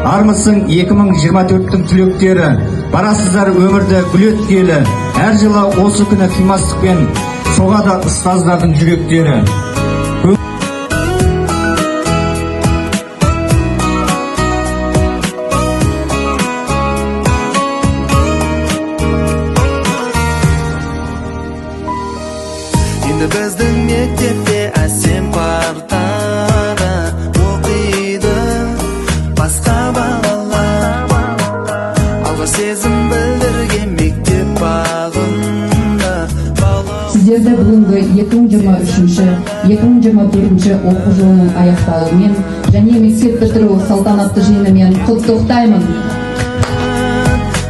Армысың 2024-тің түлектері, барасыздар өмірді гүл еткелі. Әр жылы осы күні қимастықпен соғады ұстаздардың жүректері. Енді біздің мектепте әсем партада оқиды басқа балалар. Алға сезім білдірген мектеп бағында Сіздерді бүгінгі 2023-2024 оқу жылының аяқталуымен және мектеп бітіру салтанатты жиынымен құттықтаймын.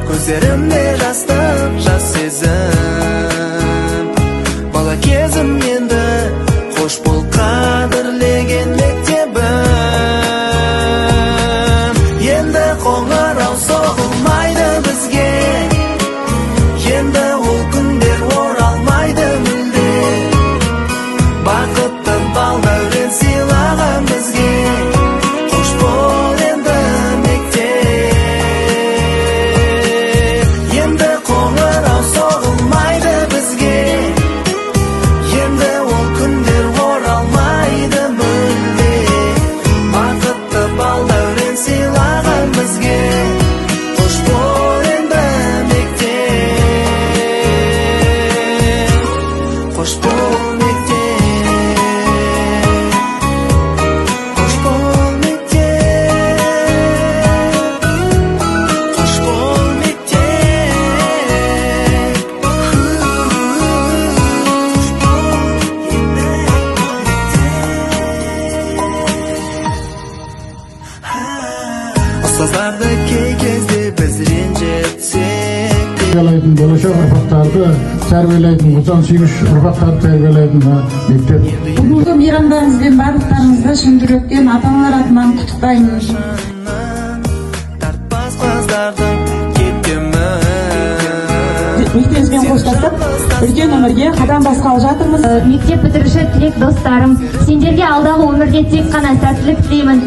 Көздерімде жастық, жас сезім, бала кезім енді қош бол қадірлеген мектебім. Енді қоңырау соғылмайды бізге, енді ол күндер оралмайды мүлде. Бақытты бал дәурен сыйлаған бізге, қош бол енді мектеп. Енді қоңырау соғылмайды бізге, енді ол күндер оралмайды мүлде. Бақытты бал дәурен сыйлаған бізге, қош бол енді мектеп. Қош бол мектеп, қош бол мектеп, қош бол мектеп. Ұстаздарды кей кезде біз ренжітсек, тәрбиелейтін болашақ ұрпақтарды тәрбиелейтін, отан сүйгіш ұрпақтарды тәрбиелейтін мектеп. Бүгінгі мейрамдарыңызбен барлықтарыңызды шын жүректен ата-аналар атынан құттықтаймын. тартпас қыздардың кеткені. Мектебімізбен қоштасып, үлкен өмірге қадам басқалы жатырмыз. Мектеп бітіруші тілек достарым, сендерге алдағы өмірде тек қана сәттілік тілеймін.